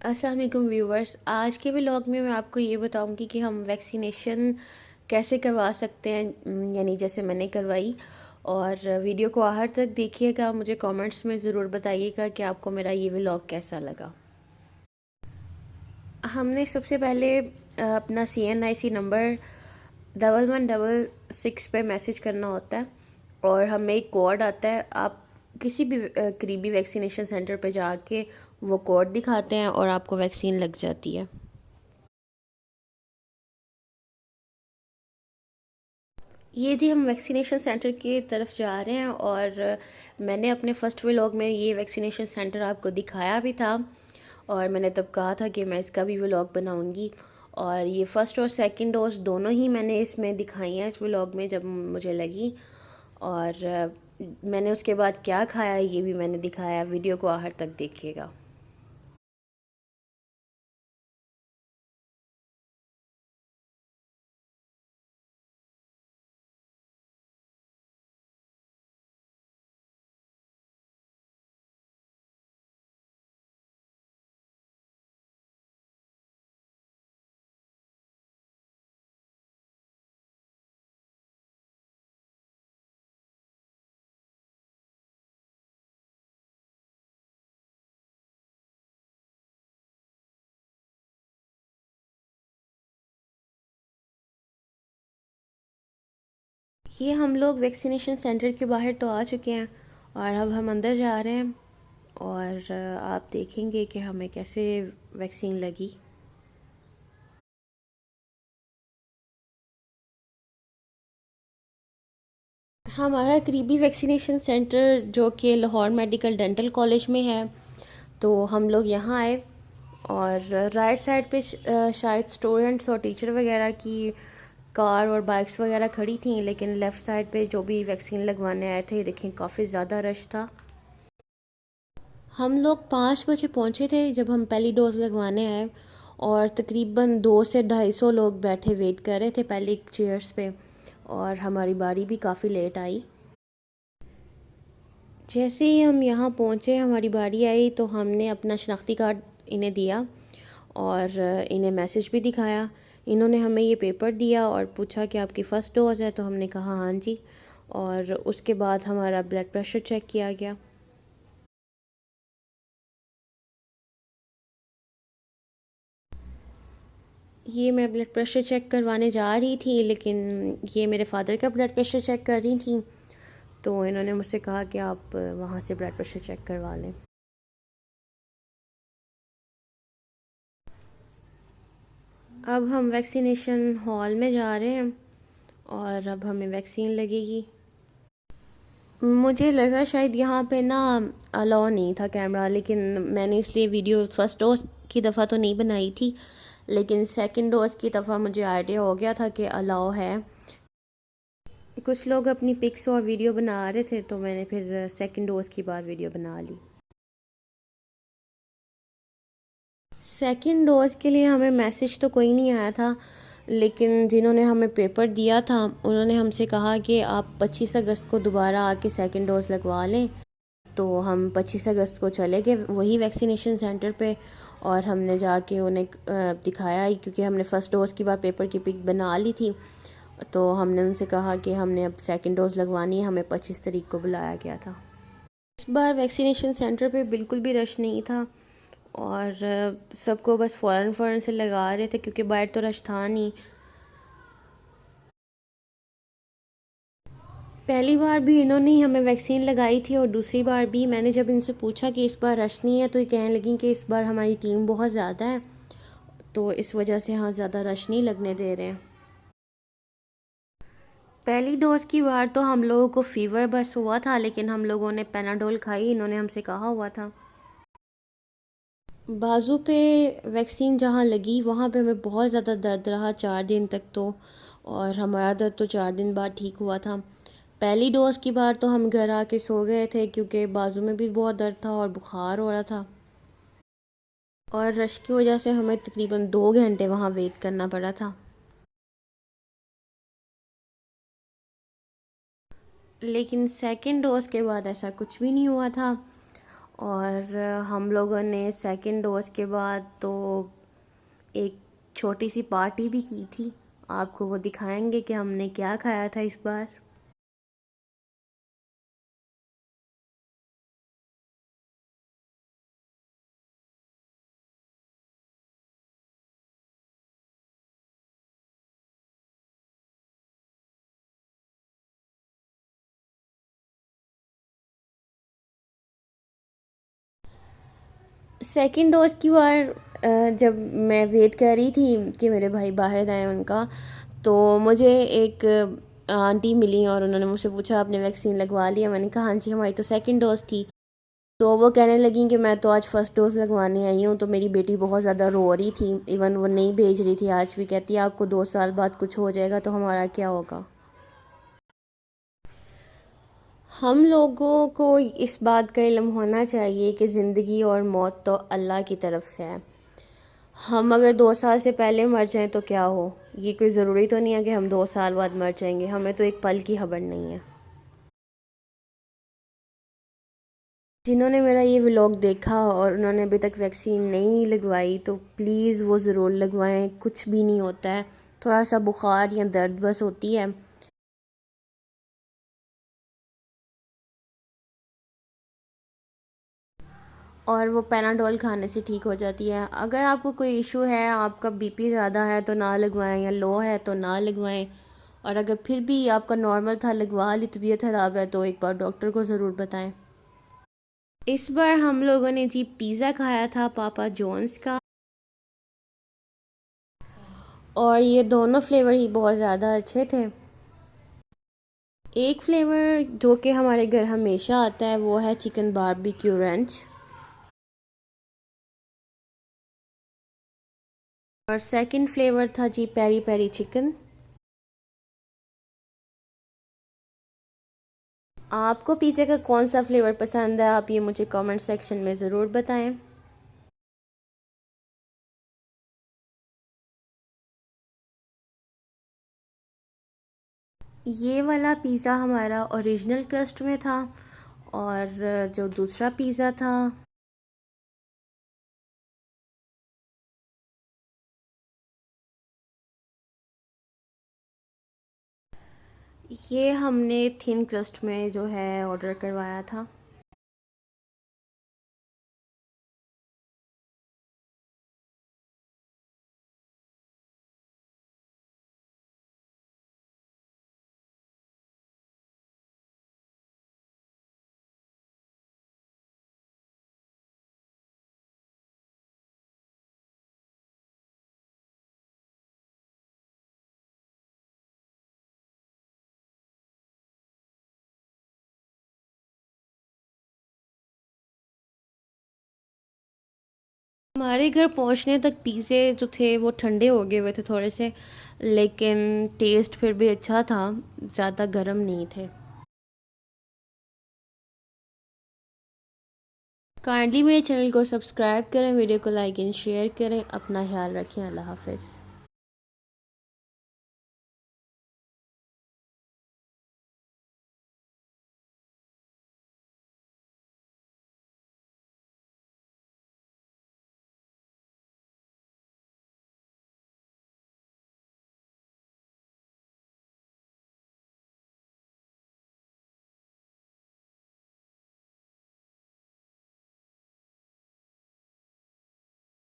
अस्सलाम वालेकुम व्यूवर्स। आज के व्लॉग में मैं आपको ये बताऊंगी कि हम वैक्सीनेशन कैसे करवा सकते हैं, यानी जैसे मैंने करवाई। और वीडियो को आखिर तक देखिएगा। मुझे कमेंट्स में ज़रूर बताइएगा कि आपको मेरा ये व्लॉग कैसा लगा। हमने सबसे पहले अपना CNIC नंबर 1166 पे मैसेज करना होता है और हमें एक कोड आता है। आप किसी भी करीबी वैक्सीनेशन सेंटर पे जाके वो कोड दिखाते हैं और आपको वैक्सीन लग जाती है। ये जी हम वैक्सीनेशन सेंटर की तरफ जा रहे हैं और मैंने अपने फ़र्स्ट व्लॉग में ये वैक्सीनेशन सेंटर आपको दिखाया भी था और मैंने तब कहा था कि मैं इसका भी व्लॉग बनाऊंगी। और ये फ़र्स्ट और सेकंड डोज दोनों ही मैंने इसमें दिखाई हैं इस व्लॉग में जब मुझे लगी। और मैंने उसके बाद क्या खाया ये भी मैंने दिखाया। वीडियो को आखिर तक देखिएगा। ये हम लोग वैक्सीनेशन सेंटर के बाहर तो आ चुके हैं और अब हम अंदर जा रहे हैं। और आप देखेंगे कि हमें कैसे वैक्सीन लगी। हमारा करीबी वैक्सीनेशन सेंटर जो कि लाहौर मेडिकल डेंटल कॉलेज में है, तो हम लोग यहाँ आए। और राइट साइड पे शायद स्टूडेंट्स और टीचर वगैरह की कार और बाइक्स वगैरह खड़ी थी, लेकिन लेफ़्ट साइड पे जो भी वैक्सीन लगवाने आए थे देखें काफ़ी ज़्यादा रश था। हम लोग 5 बजे पहुँचे थे जब हम पहली डोज़ लगवाने आए और तकरीबन 200 से 250 लोग बैठे वेट कर रहे थे पहली चेयर्स पे। और हमारी बारी भी काफ़ी लेट आई। जैसे ही हम यहाँ पहुँचे हमारी बारी आई तो हमने अपना शनाख्ती कार्ड इन्हें दिया और इन्हें मैसेज भी दिखाया। इन्होंने हमें ये पेपर दिया और पूछा कि आपकी फ़र्स्ट डोज़ है, तो हमने कहा हाँ जी। और उसके बाद हमारा ब्लड प्रेशर चेक किया गया। ये मैं ब्लड प्रेशर चेक करवाने जा रही थी, लेकिन ये मेरे फादर का ब्लड प्रेशर चेक कर रही थी, तो इन्होंने मुझसे कहा कि आप वहाँ से ब्लड प्रेशर चेक करवा लें। अब हम वैक्सीनेशन हॉल में जा रहे हैं और अब हमें वैक्सीन लगेगी। मुझे लगा शायद यहाँ पे ना अलाउ नहीं था कैमरा, लेकिन मैंने इसलिए वीडियो फ़र्स्ट डोज़ की दफ़ा तो नहीं बनाई थी, लेकिन सेकंड डोज़ की दफ़ा मुझे आइडिया हो गया था कि अलाउ है। कुछ लोग अपनी पिक्स और वीडियो बना रहे थे, तो मैंने फिर सेकंड डोज़ की बाद वीडियो बना ली। सेकंड डोज़ के लिए हमें मैसेज तो कोई नहीं आया था, लेकिन जिन्होंने हमें पेपर दिया था उन्होंने हमसे कहा कि आप 25 अगस्त को दोबारा आके सेकंड डोज़ लगवा लें। तो हम 25 अगस्त को चले गए वही वैक्सीनेशन सेंटर पे और हमने जाके उन्हें दिखाया ही, क्योंकि हमने फ़र्स्ट डोज़ की बार पेपर की पिक बना ली थी। तो हमने उनसे कहा कि हमने अब सेकंड डोज़ लगवानी है, हमें 25 तारीख को बुलाया गया था। इस बार वैक्सीनेशन सेंटर पे बिल्कुल भी रश नहीं था और सबको बस फ़ौरन फ़ौरन से लगा रहे थे, क्योंकि बाहर तो रश था नहीं। पहली बार भी इन्होंने ही हमें वैक्सीन लगाई थी और दूसरी बार भी मैंने जब इनसे पूछा कि इस बार रश नहीं है, तो ये कहने लगी कि इस बार हमारी टीम बहुत ज़्यादा है, तो इस वजह से हाँ ज़्यादा रश नहीं लगने दे रहे हैं। पहली डोज़ की बार तो हम लोगों को फ़ीवर बस हुआ था, लेकिन हम लोगों ने पेनाडोल खाई, इन्होंने हमसे कहा हुआ था। बाजू पे वैक्सीन जहाँ लगी वहाँ पे हमें बहुत ज़्यादा दर्द रहा 4 दिन तक तो। और हमारा दर्द तो 4 दिन बाद ठीक हुआ था। पहली डोज़ की बार तो हम घर आके सो गए थे, क्योंकि बाजू में भी बहुत दर्द था और बुखार हो रहा था। और रश की वजह से हमें तकरीबन 2 घंटे वहाँ वेट करना पड़ा था। लेकिन सेकंड डोज़ के बाद ऐसा कुछ भी नहीं हुआ था और हम लोगों ने सेकंड डोज़ के बाद तो एक छोटी सी पार्टी भी की थी। आपको वो दिखाएंगे कि हमने क्या खाया था इस बार। सेकंड डोज़ की बार जब मैं वेट कर रही थी कि मेरे भाई बाहर आए उनका, तो मुझे एक आंटी मिली और उन्होंने मुझसे पूछा आपने वैक्सीन लगवा लिया। मैंने कहा हाँ जी, हमारी तो सेकंड डोज़ थी। तो वो कहने लगी कि मैं तो आज फ़र्स्ट डोज़ लगवाने आई हूँ। तो मेरी बेटी बहुत ज़्यादा रो रही थी, इवन वो नहीं भेज रही थी। आज भी कहती है आपको 2 साल बाद कुछ हो जाएगा तो हमारा क्या होगा। हम लोगों को इस बात का इल्म होना चाहिए कि ज़िंदगी और मौत तो अल्लाह की तरफ से है। हम अगर 2 साल से पहले मर जाएं तो क्या हो, ये कोई ज़रूरी तो नहीं है कि हम 2 साल बाद मर जाएंगे। हमें तो एक पल की खबर नहीं है। जिन्होंने मेरा ये व्लॉग देखा और उन्होंने अभी तक वैक्सीन नहीं लगवाई तो प्लीज़ वो ज़रूर लगवाएं। कुछ भी नहीं होता है, थोड़ा सा बुखार या दर्द बस होती है। और वो पैनाडोल खाने से ठीक हो जाती है। अगर आपको कोई इशू है, आपका बीपी ज़्यादा है तो ना लगवाएं, या लो है तो ना लगवाएं। और अगर फिर भी आपका नॉर्मल था, लगवा ली, तबीयत ख़राब है, तो एक बार डॉक्टर को ज़रूर बताएं। इस बार हम लोगों ने जी पिज़्ज़ा खाया था पापा जॉन्स का। और ये दोनों फ्लेवर ही बहुत ज़्यादा अच्छे थे। एक फ्लेवर जो कि हमारे घर हमेशा आता है वो है चिकन बारबेक्यू रंच। और सेकंड फ्लेवर था जी पेरी पेरी चिकन। आपको पिज़्ज़ा का कौन सा फ्लेवर पसंद है, आप ये मुझे कमेंट सेक्शन में ज़रूर बताएं। ये वाला पिज़्ज़ा हमारा ओरिजिनल क्रस्ट में था। और जो दूसरा पिज़्ज़ा था, ये हमने थिन क्रस्ट में जो है ऑर्डर करवाया था। हमारे घर पहुंचने तक पिज़्ज़े जो थे वो ठंडे हो गए हुए थे थोड़े से, लेकिन टेस्ट फिर भी अच्छा था, ज़्यादा गर्म नहीं थे। काइंडली मेरे चैनल को सब्सक्राइब करें, वीडियो को लाइक एंड शेयर करें। अपना ख्याल रखें। अल्लाह हाफ़िज़।